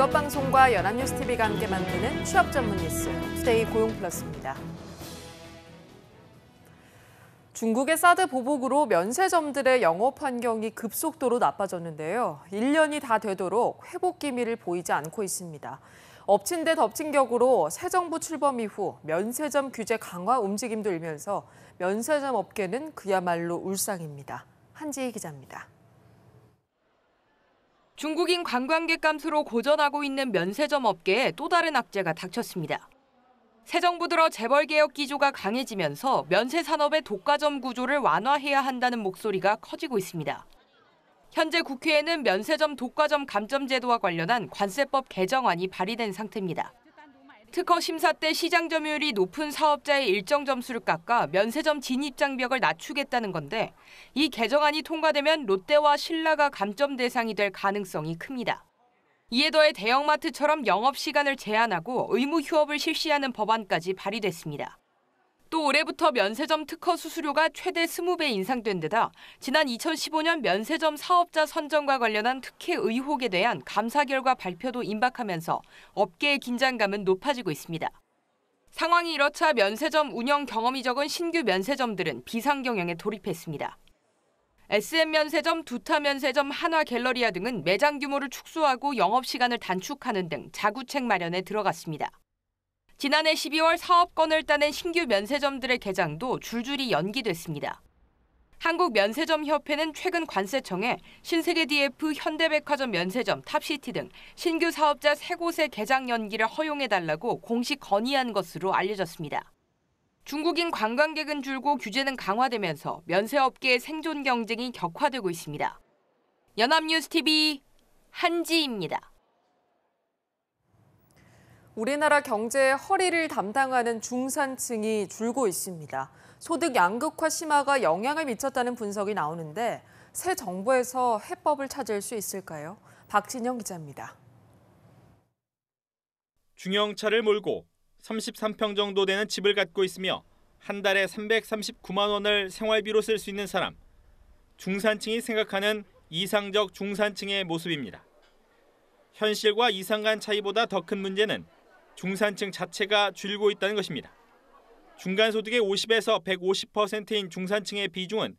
직업방송과 연합뉴스TV가 함께 만드는 취업 전문 뉴스, 투데이 고용플러스입니다. 중국의 사드 보복으로 면세점들의 영업 환경이 급속도로 나빠졌는데요. 1년이 다 되도록 회복 기미를 보이지 않고 있습니다. 엎친 데 덮친 격으로 새 정부 출범 이후 면세점 규제 강화 움직임도 일면서 면세점 업계는 그야말로 울상입니다. 한지희 기자입니다. 중국인 관광객 감소로 고전하고 있는 면세점 업계에 또 다른 악재가 닥쳤습니다. 새 정부 들어 재벌 개혁 기조가 강해지면서 면세 산업의 독과점 구조를 완화해야 한다는 목소리가 커지고 있습니다. 현재 국회에는 면세점 독과점 감점 제도와 관련한 관세법 개정안이 발의된 상태입니다. 특허 심사 때 시장 점유율이 높은 사업자의 일정 점수를 깎아 면세점 진입 장벽을 낮추겠다는 건데 이 개정안이 통과되면 롯데와 신라가 감점 대상이 될 가능성이 큽니다. 이에 더해 대형마트처럼 영업시간을 제한하고 의무 휴업을 실시하는 법안까지 발의됐습니다. 또 올해부터 면세점 특허 수수료가 최대 20배 인상된 데다 지난 2015년 면세점 사업자 선정과 관련한 특혜 의혹에 대한 감사 결과 발표도 임박하면서 업계의 긴장감은 높아지고 있습니다. 상황이 이렇자 면세점 운영 경험이 적은 신규 면세점들은 비상경영에 돌입했습니다. SM면세점, 두타면세점, 한화갤러리아 등은 매장 규모를 축소하고 영업시간을 단축하는 등 자구책 마련에 들어갔습니다. 지난해 12월 사업권을 따낸 신규 면세점들의 개장도 줄줄이 연기됐습니다. 한국면세점협회는 최근 관세청에 신세계DF, 현대백화점 면세점, 탑시티 등 신규 사업자 3곳의 개장 연기를 허용해달라고 공식 건의한 것으로 알려졌습니다. 중국인 관광객은 줄고 규제는 강화되면서 면세업계의 생존 경쟁이 격화되고 있습니다. 연합뉴스TV 한지입니다. 우리나라 경제의 허리를 담당하는 중산층이 줄고 있습니다. 소득 양극화 심화가 영향을 미쳤다는 분석이 나오는데 새 정부에서 해법을 찾을 수 있을까요? 박진영 기자입니다. 중형차를 몰고 33평 정도 되는 집을 갖고 있으며 한 달에 339만 원을 생활비로 쓸 수 있는 사람. 중산층이 생각하는 이상적 중산층의 모습입니다. 현실과 이상 간 차이보다 더 큰 문제는 중산층 자체가 줄고 있다는 것입니다. 중간소득의 50에서 150%인 중산층의 비중은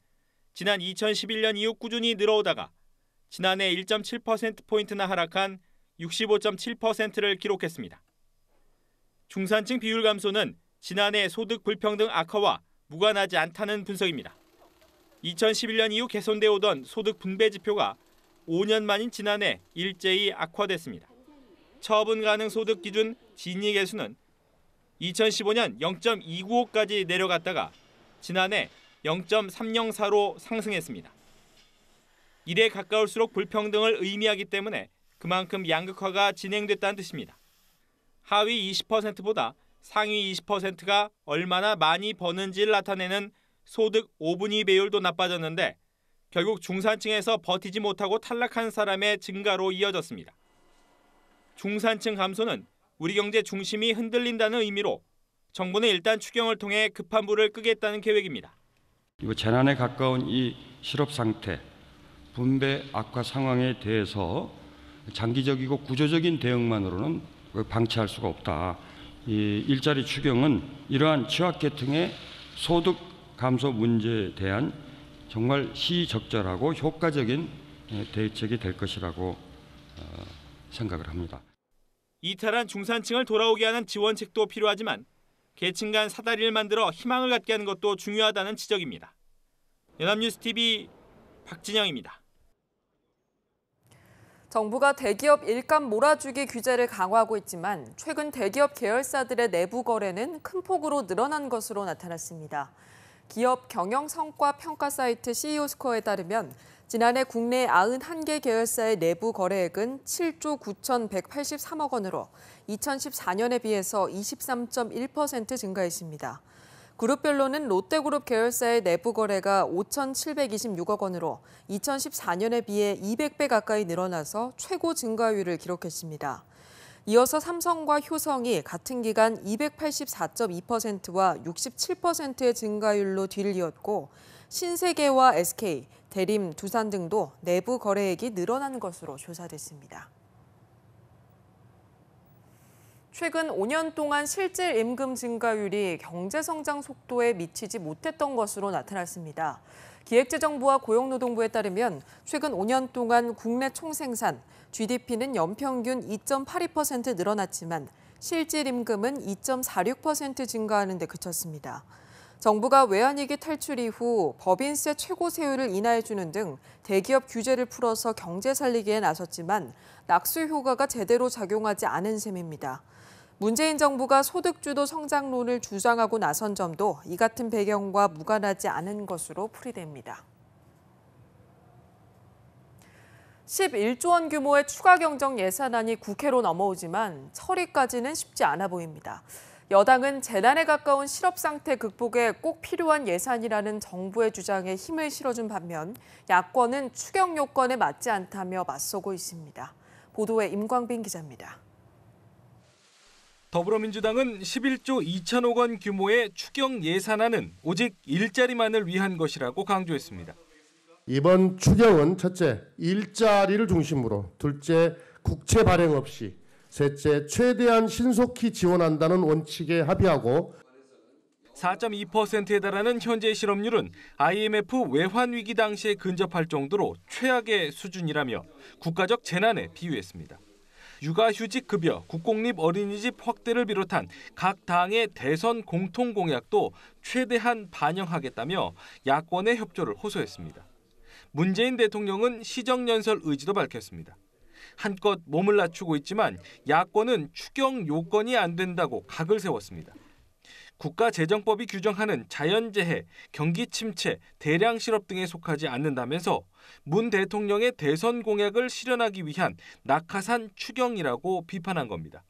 지난 2011년 이후 꾸준히 늘어오다가 지난해 1.7%포인트나 하락한 65.7%를 기록했습니다. 중산층 비율 감소는 지난해 소득 불평등 악화와 무관하지 않다는 분석입니다. 2011년 이후 개선되어 오던 소득 분배 지표가 5년 만인 지난해 일제히 악화됐습니다. 처분 가능 소득 기준 진위 계수는 2015년 0.295까지 내려갔다가 지난해 0.304로 상승했습니다. 1에 가까울수록 불평등을 의미하기 때문에 그만큼 양극화가 진행됐다는 뜻입니다. 하위 20%보다 상위 20%가 얼마나 많이 버는지를 나타내는 소득 5분위 배율도 나빠졌는데 결국 중산층에서 버티지 못하고 탈락한 사람의 증가로 이어졌습니다. 중산층 감소는 우리 경제 중심이 흔들린다는 의미로 정부는 일단 추경을 통해 급한 불을 끄겠다는 계획입니다. 재난에 가까운 이 실업 상태, 분배 악화 상황에 대해서 장기적이고 구조적인 대응만으로는 방치할 수가 없다. 이 일자리 추경은 이러한 취약계층의 소득 감소 문제에 대한 정말 시적절하고 효과적인 대책이 될 것이라고 생각을 합니다. 이탈한 중산층을 돌아오게 하는 지원책도 필요하지만 계층 간 사다리를 만들어 희망을 갖게 하는 것도 중요하다는 지적입니다. 연합뉴스TV 박진영입니다. 정부가 대기업 일감 몰아주기 규제를 강화하고 있지만 최근 대기업 계열사들의 내부 거래는 큰 폭으로 늘어난 것으로 나타났습니다. 기업 경영 성과 평가 사이트 CEO스코어에 따르면 지난해 국내 91개 계열사의 내부 거래액은 7조 9,183억 원으로 2014년에 비해서 23.1% 증가했습니다. 그룹별로는 롯데그룹 계열사의 내부 거래가 5,726억 원으로 2014년에 비해 200배 가까이 늘어나서 최고 증가율을 기록했습니다. 이어서 삼성과 효성이 같은 기간 284.2%와 67%의 증가율로 뒤를 이었고 신세계와 SK, 대림, 두산 등도 내부 거래액이 늘어난 것으로 조사됐습니다. 최근 5년 동안 실질 임금 증가율이 경제 성장 속도에 미치지 못했던 것으로 나타났습니다. 기획재정부와 고용노동부에 따르면 최근 5년 동안 국내 총생산, GDP는 연평균 2.82% 늘어났지만 실질 임금은 2.46% 증가하는 데 그쳤습니다. 정부가 외환위기 탈출 이후 법인세 최고 세율을 인하해주는 등 대기업 규제를 풀어서 경제 살리기에 나섰지만 낙수 효과가 제대로 작용하지 않은 셈입니다. 문재인 정부가 소득주도 성장론을 주장하고 나선 점도 이 같은 배경과 무관하지 않은 것으로 풀이됩니다. 11조 원 규모의 추가 경정 예산안이 국회로 넘어오지만 처리까지는 쉽지 않아 보입니다. 여당은 재난에 가까운 실업 상태 극복에 꼭 필요한 예산이라는 정부의 주장에 힘을 실어준 반면 야권은 추경 요건에 맞지 않다며 맞서고 있습니다. 보도에 임광빈 기자입니다. 더불어민주당은 11조 2천억 원 규모의 추경 예산안은 오직 일자리만을 위한 것이라고 강조했습니다. 이번 추경은 첫째, 일자리를 중심으로, 둘째, 국채 발행 없이, 셋째, 최대한 신속히 지원한다는 원칙에 합의하고 4.2%에 달하는 현재 실업률은 IMF 외환위기 당시에 근접할 정도로 최악의 수준이라며 국가적 재난에 비유했습니다. 육아휴직 급여, 국공립 어린이집 확대를 비롯한 각 당의 대선 공통 공약도 최대한 반영하겠다며 야권의 협조를 호소했습니다. 문재인 대통령은 시정연설 의지도 밝혔습니다. 한껏 몸을 낮추고 있지만 야권은 추경 요건이 안 된다고 각을 세웠습니다. 국가재정법이 규정하는 자연재해, 경기 침체, 대량 실업 등에 속하지 않는다면서 문 대통령의 대선 공약을 실현하기 위한 낙하산 추경이라고 비판한 겁니다.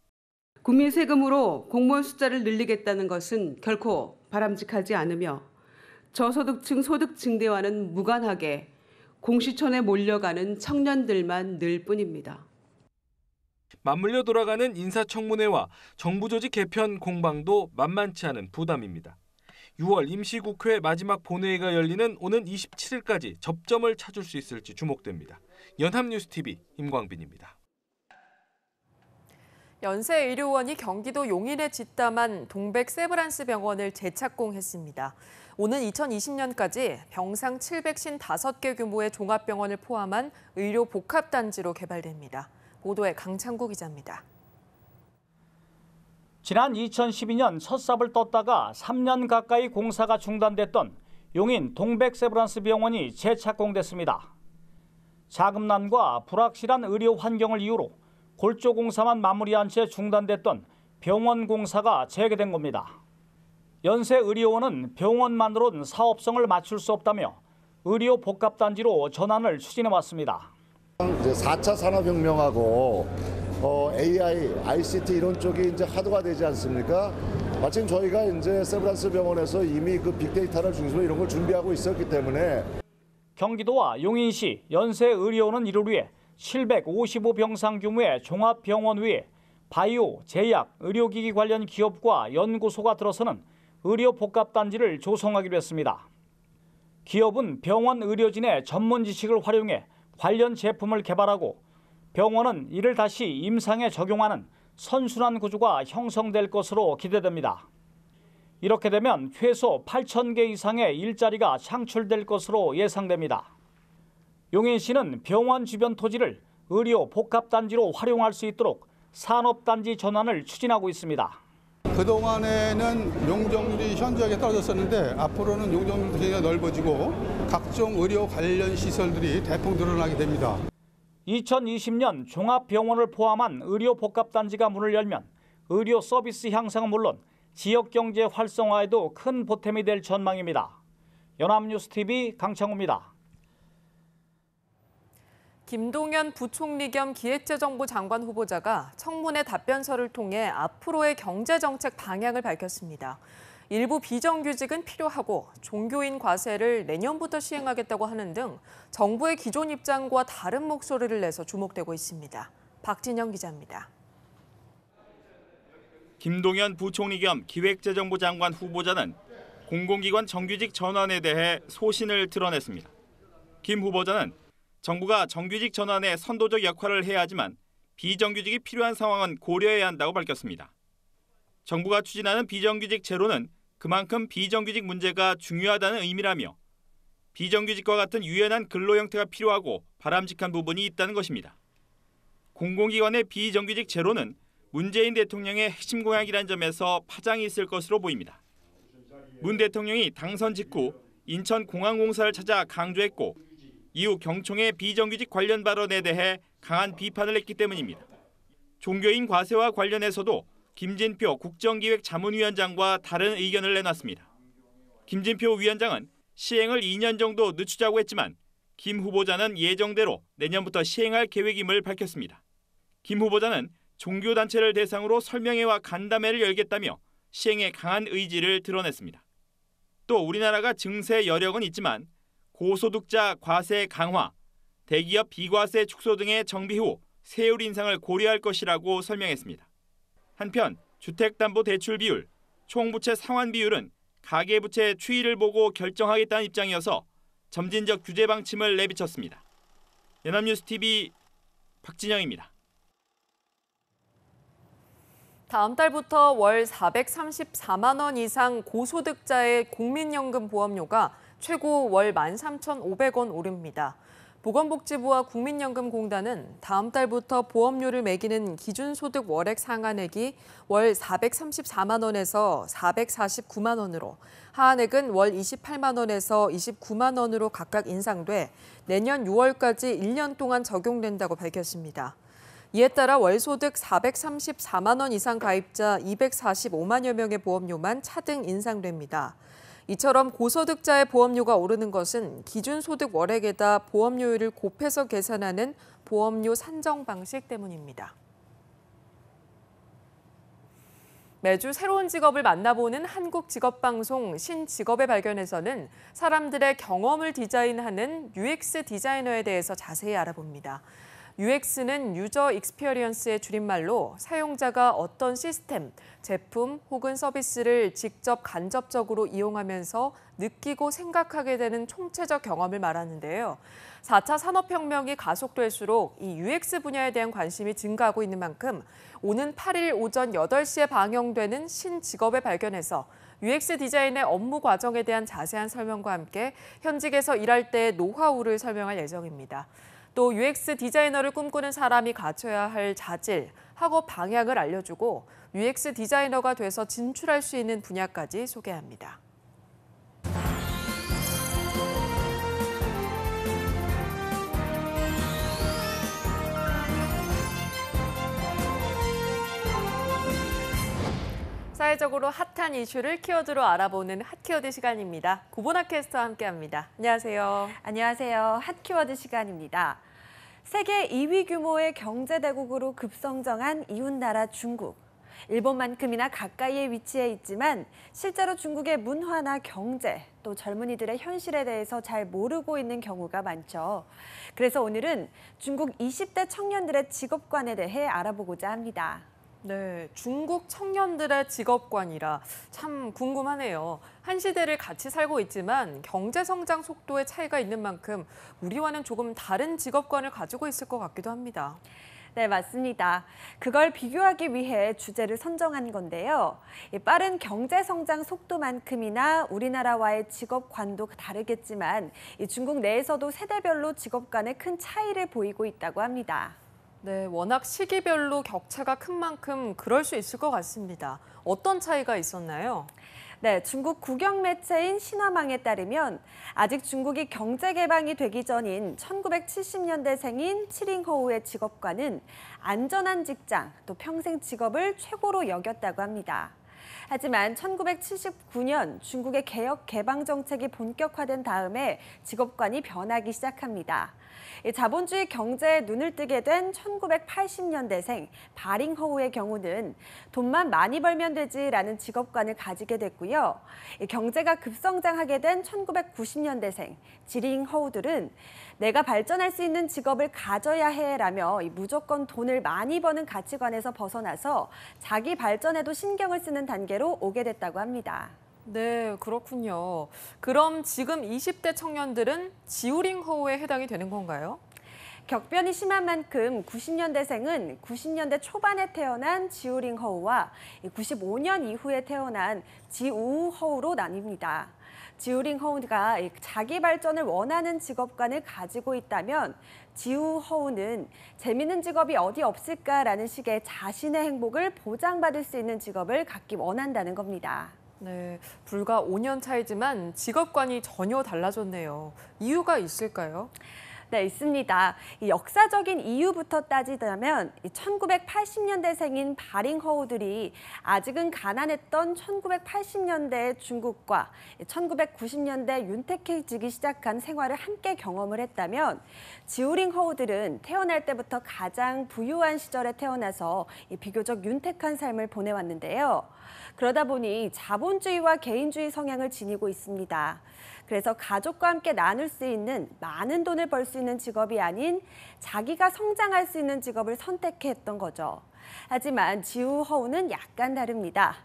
국민 세금으로 공무원 숫자를 늘리겠다는 것은 결코 바람직하지 않으며 저소득층 소득 증대와는 무관하게 공시촌에 몰려가는 청년들만 늘 뿐입니다. 맞물려 돌아가는 인사청문회와 정부 조직 개편 공방도 만만치 않은 부담입니다. 6월 임시국회 마지막 본회의가 열리는 오는 27일까지 접점을 찾을 수 있을지 주목됩니다. 연합뉴스TV 임광빈입니다. 연세의료원이 경기도 용인에 짓담한 동백 세브란스 병원을 재착공했습니다. 오는 2020년까지 병상 755개 규모의 종합병원을 포함한 의료 복합단지로 개발됩니다. 보도에 강창구 기자입니다. 지난 2012년 첫 삽을 떴다가 3년 가까이 공사가 중단됐던 용인 동백 세브란스 병원이 재착공됐습니다. 자금난과 불확실한 의료 환경을 이유로 골조 공사만 마무리한 채 중단됐던 병원 공사가 재개된 겁니다. 연세의료원은 병원만으로는 사업성을 맞출 수 없다며 의료 복합단지로 전환을 추진해왔습니다. 이제 4차 산업혁명하고 AI, ICT 이런 쪽이 이제 하도가 되지 않습니까? 마침 저희가 이제 세브란스 병원에서 이미 그 빅데이터를 중심으로 이런 걸 준비하고 있었기 때문에 경기도와 용인시 연세의료원은 이를 위해 755병상 규모의 종합병원 위에 바이오, 제약, 의료기기 관련 기업과 연구소가 들어서는 의료 복합단지를 조성하기로 했습니다. 기업은 병원 의료진의 전문 지식을 활용해 관련 제품을 개발하고 병원은 이를 다시 임상에 적용하는 선순환 구조가 형성될 것으로 기대됩니다. 이렇게 되면 최소 8,000개 이상의 일자리가 창출될 것으로 예상됩니다. 용인시는 병원 주변 토지를 의료 복합단지로 활용할 수 있도록 산업단지 전환을 추진하고 있습니다. 그동안에는 용적률이 현저하게 떨어졌었는데 앞으로는 용적률이 굉장히 넓어지고 각종 의료 관련 시설들이 대폭 늘어나게 됩니다. 2020년 종합병원을 포함한 의료 복합단지가 문을 열면 의료 서비스 향상은 물론 지역경제 활성화에도 큰 보탬이 될 전망입니다. 연합뉴스TV 강창호입니다. 김동연 부총리 겸 기획재정부 장관 후보자가 청문회 답변서를 통해 앞으로의 경제정책 방향을 밝혔습니다. 일부 비정규직은 필요하고 종교인 과세를 내년부터 시행하겠다고 하는 등 정부의 기존 입장과 다른 목소리를 내서 주목되고 있습니다. 박진영 기자입니다. 김동연 부총리 겸 기획재정부 장관 후보자는 공공기관 정규직 전환에 대해 소신을 드러냈습니다. 김 후보자는 정부가 정규직 전환에 선도적 역할을 해야 하지만 비정규직이 필요한 상황은 고려해야 한다고 밝혔습니다. 정부가 추진하는 비정규직 제로는 그만큼 비정규직 문제가 중요하다는 의미라며 비정규직과 같은 유연한 근로 형태가 필요하고 바람직한 부분이 있다는 것입니다. 공공기관의 비정규직 제로는 문재인 대통령의 핵심 공약이라는 점에서 파장이 있을 것으로 보입니다. 문 대통령이 당선 직후 인천공항공사를 찾아 강조했고 이후 경총의 비정규직 관련 발언에 대해 강한 비판을 했기 때문입니다. 종교인 과세와 관련해서도 김진표 국정기획자문위원장과 다른 의견을 내놨습니다. 김진표 위원장은 시행을 2년 정도 늦추자고 했지만 김 후보자는 예정대로 내년부터 시행할 계획임을 밝혔습니다. 김 후보자는 종교단체를 대상으로 설명회와 간담회를 열겠다며 시행에 강한 의지를 드러냈습니다. 또 우리나라가 증세 여력은 있지만 고소득자 과세 강화, 대기업 비과세 축소 등의 정비 후 세율 인상을 고려할 것이라고 설명했습니다. 한편 주택담보대출 비율, 총부채 상환 비율은 가계부채 추이를 보고 결정하겠다는 입장이어서 점진적 규제 방침을 내비쳤습니다. 연합뉴스TV 박진영입니다. 다음 달부터 월 434만 원 이상 고소득자의 국민연금 보험료가 최고 월 13,500원 오릅니다. 보건복지부와 국민연금공단은 다음 달부터 보험료를 매기는 기준소득 월액 상한액이 월 434만 원에서 449만 원으로, 하한액은 월 28만 원에서 29만 원으로 각각 인상돼 내년 6월까지 1년 동안 적용된다고 밝혔습니다. 이에 따라 월소득 434만 원 이상 가입자 245만여 명의 보험료만 차등 인상됩니다. 이처럼 고소득자의 보험료가 오르는 것은 기준소득 월액에다 보험료율을 곱해서 계산하는 보험료 산정 방식 때문입니다. 매주 새로운 직업을 만나보는 한국직업방송 신직업의 발견에서는 사람들의 경험을 디자인하는 UX 디자이너에 대해서 자세히 알아봅니다. UX는 유저 익스피리언스의 줄임말로 사용자가 어떤 시스템, 제품 혹은 서비스를 직접 간접적으로 이용하면서 느끼고 생각하게 되는 총체적 경험을 말하는데요. 4차 산업혁명이 가속될수록 이 UX 분야에 대한 관심이 증가하고 있는 만큼 오는 8일 오전 8시에 방영되는 신직업의 발견에서 UX 디자인의 업무 과정에 대한 자세한 설명과 함께 현직에서 일할 때의 노하우를 설명할 예정입니다. 또 UX 디자이너를 꿈꾸는 사람이 갖춰야 할 자질, 학업 방향을 알려주고 UX 디자이너가 돼서 진출할 수 있는 분야까지 소개합니다. 사회적으로 핫한 이슈를 키워드로 알아보는 핫키워드 시간입니다. 구본학 캐스터와 함께합니다. 안녕하세요. 안녕하세요. 핫키워드 시간입니다. 세계 2위 규모의 경제대국으로 급성장한 이웃나라 중국. 일본만큼이나 가까이에 위치해 있지만 실제로 중국의 문화나 경제, 또 젊은이들의 현실에 대해서 잘 모르고 있는 경우가 많죠. 그래서 오늘은 중국 20대 청년들의 직업관에 대해 알아보고자 합니다. 네, 중국 청년들의 직업관이라 참 궁금하네요. 한 시대를 같이 살고 있지만 경제 성장 속도의 차이가 있는 만큼 우리와는 조금 다른 직업관을 가지고 있을 것 같기도 합니다. 네, 맞습니다. 그걸 비교하기 위해 주제를 선정한 건데요. 빠른 경제 성장 속도만큼이나 우리나라와의 직업관도 다르겠지만 중국 내에서도 세대별로 직업관에 큰 차이를 보이고 있다고 합니다. 네, 워낙 시기별로 격차가 큰 만큼 그럴 수 있을 것 같습니다. 어떤 차이가 있었나요? 네, 중국 국영 매체인 신화망에 따르면 아직 중국이 경제 개방이 되기 전인 1970년대생인 치링허우의 직업관은 안전한 직장, 또 평생 직업을 최고로 여겼다고 합니다. 하지만 1979년 중국의 개혁 개방 정책이 본격화된 다음에 직업관이 변하기 시작합니다. 자본주의 경제에 눈을 뜨게 된 1980년대생 바링허우의 경우는 돈만 많이 벌면 되지라는 직업관을 가지게 됐고요. 경제가 급성장하게 된 1990년대생 지링허우들은 내가 발전할 수 있는 직업을 가져야 해라며 무조건 돈을 많이 버는 가치관에서 벗어나서 자기 발전에도 신경을 쓰는 단계로 오게 됐다고 합니다. 네, 그렇군요. 그럼 지금 20대 청년들은 지우링허우에 해당이 되는 건가요? 격변이 심한 만큼 90년대생은 90년대 초반에 태어난 지우링 허우와 95년 이후에 태어난 지우우 허우로 나뉩니다. 지우링 허우가 자기 발전을 원하는 직업관을 가지고 있다면 지우 허우는 재밌는 직업이 어디 없을까라는 식의 자신의 행복을 보장받을 수 있는 직업을 갖기 원한다는 겁니다. 네, 불과 5년 차이지만 직업관이 전혀 달라졌네요. 이유가 있을까요? 네, 있습니다. 이 역사적인 이유부터 따지자면 1980년대생인 바링 허우들이 아직은 가난했던 1980년대 중국과 1990년대 윤택해지기 시작한 생활을 함께 경험을 했다면 지우링 허우들은 태어날 때부터 가장 부유한 시절에 태어나서 비교적 윤택한 삶을 보내왔는데요. 그러다 보니 자본주의와 개인주의 성향을 지니고 있습니다. 그래서 가족과 함께 나눌 수 있는 많은 돈을 벌 수 있는 직업이 아닌 자기가 성장할 수 있는 직업을 선택했던 거죠. 하지만 지우 허우는 약간 다릅니다.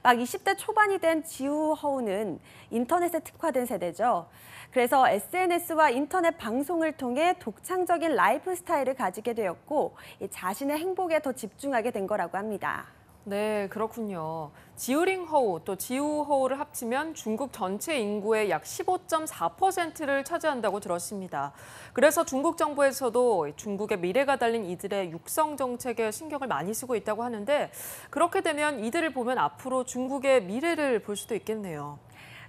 막 20대 초반이 된 지우 허우는 인터넷에 특화된 세대죠. 그래서 SNS와 인터넷 방송을 통해 독창적인 라이프 스타일을 가지게 되었고 자신의 행복에 더 집중하게 된 거라고 합니다. 네, 그렇군요. 지우링 허우 또 지우 허우를 합치면 중국 전체 인구의 약 15.4%를 차지한다고 들었습니다. 그래서 중국 정부에서도 중국의 미래가 달린 이들의 육성 정책에 신경을 많이 쓰고 있다고 하는데 그렇게 되면 이들을 보면 앞으로 중국의 미래를 볼 수도 있겠네요.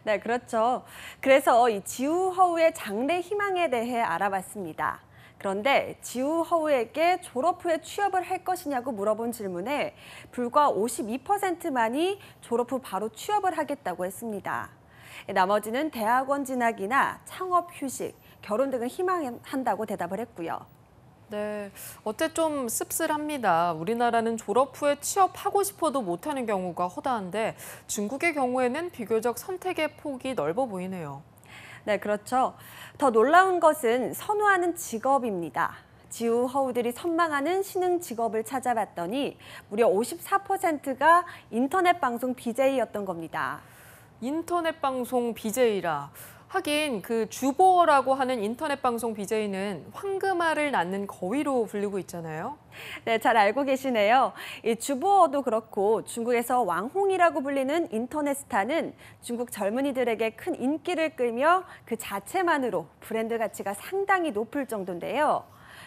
네, 그렇죠. 그래서 이 지우 허우의 장래 희망에 대해 알아봤습니다. 그런데 지우 허우에게 졸업 후에 취업을 할 것이냐고 물어본 질문에 불과 52%만이 졸업 후 바로 취업을 하겠다고 했습니다. 나머지는 대학원 진학이나 창업 휴식, 결혼 등을 희망한다고 대답을 했고요. 네, 어때 좀 씁쓸합니다. 우리나라는 졸업 후에 취업하고 싶어도 못하는 경우가 허다한데 중국의 경우에는 비교적 선택의 폭이 넓어 보이네요. 네, 그렇죠. 더 놀라운 것은 선호하는 직업입니다. 지우 허우들이 선망하는 신흥 직업을 찾아봤더니 무려 54%가 인터넷 방송 BJ였던 겁니다. 인터넷 방송 BJ라. 하긴 그 주보어라고 하는 인터넷 방송 BJ는 황금알을 낳는 거위로 불리고 있잖아요. 네, 잘 알고 계시네요. 이 주보어도 그렇고 중국에서 왕홍이라고 불리는 인터넷 스타는 중국 젊은이들에게 큰 인기를 끌며 그 자체만으로 브랜드 가치가 상당히 높을 정도인데요.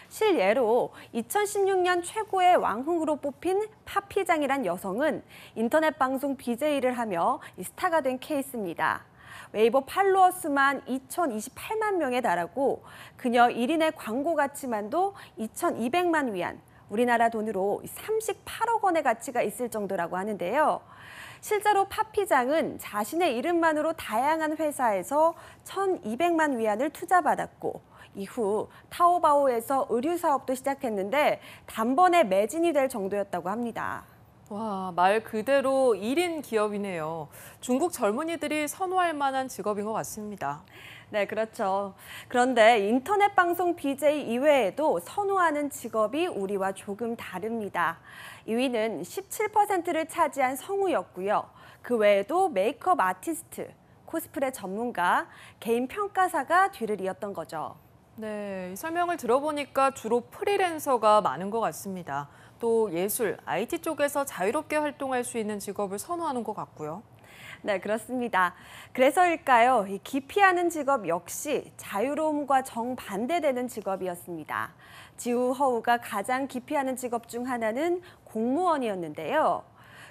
실예로 2016년 최고의 왕흥으로 뽑힌 파피장이란 여성은 인터넷 방송 BJ를 하며 스타가 된 케이스입니다. 웨이보 팔로워 수만 2,028만 명에 달하고 그녀 1인의 광고 가치만도 2,200만 위안, 우리나라 돈으로 38억 원의 가치가 있을 정도라고 하는데요. 실제로 파피장은 자신의 이름만으로 다양한 회사에서 1,200만 위안을 투자받았고 이후 타오바오에서 의류 사업도 시작했는데 단번에 매진이 될 정도였다고 합니다. 와, 말 그대로 1인 기업이네요. 중국 젊은이들이 선호할 만한 직업인 것 같습니다. 네, 그렇죠. 그런데 인터넷 방송 BJ 이외에도 선호하는 직업이 우리와 조금 다릅니다. 2위는 17%를 차지한 성우였고요. 그 외에도 메이크업 아티스트, 코스프레 전문가, 개인 평가사가 뒤를 이었던 거죠. 네, 이 설명을 들어보니까 주로 프리랜서가 많은 것 같습니다. 또 예술, IT 쪽에서 자유롭게 활동할 수 있는 직업을 선호하는 것 같고요. 네, 그렇습니다. 그래서일까요? 이 기피하는 직업 역시 자유로움과 정반대되는 직업이었습니다. 지우 허우가 가장 기피하는 직업 중 하나는 공무원이었는데요.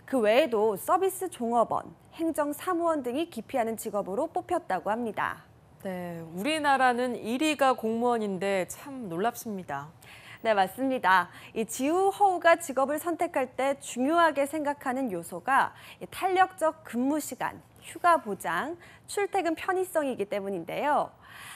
그 외에도 서비스 종업원, 행정사무원 등이 기피하는 직업으로 뽑혔다고 합니다. 네, 우리나라는 1위가 공무원인데 참 놀랍습니다. 네, 맞습니다. 이 지우 허우가 직업을 선택할 때 중요하게 생각하는 요소가 탄력적 근무 시간, 휴가 보장, 출퇴근 편의성이기 때문인데요.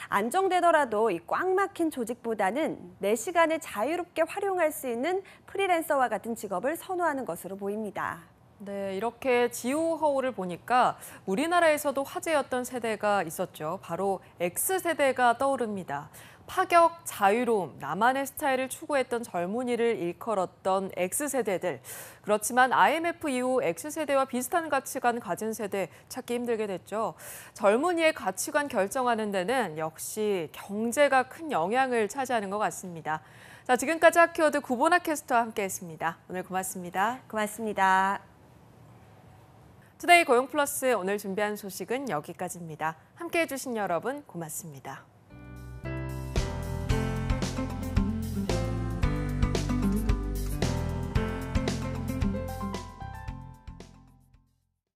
안정되더라도 이 꽉 막힌 조직보다는 내 시간을 자유롭게 활용할 수 있는 프리랜서와 같은 직업을 선호하는 것으로 보입니다. 네, 이렇게 지우허우를 보니까 우리나라에서도 화제였던 세대가 있었죠. 바로 X세대가 떠오릅니다. 파격, 자유로움, 나만의 스타일을 추구했던 젊은이를 일컬었던 X세대들. 그렇지만 IMF 이후 X세대와 비슷한 가치관 가진 세대 찾기 힘들게 됐죠. 젊은이의 가치관 결정하는 데는 역시 경제가 큰 영향을 차지하는 것 같습니다. 자, 지금까지 하키워드 구보나 캐스터와 함께했습니다. 오늘 고맙습니다. 고맙습니다. 투데이 고용플러스 오늘 준비한 소식은 여기까지입니다. 함께해 주신 여러분 고맙습니다.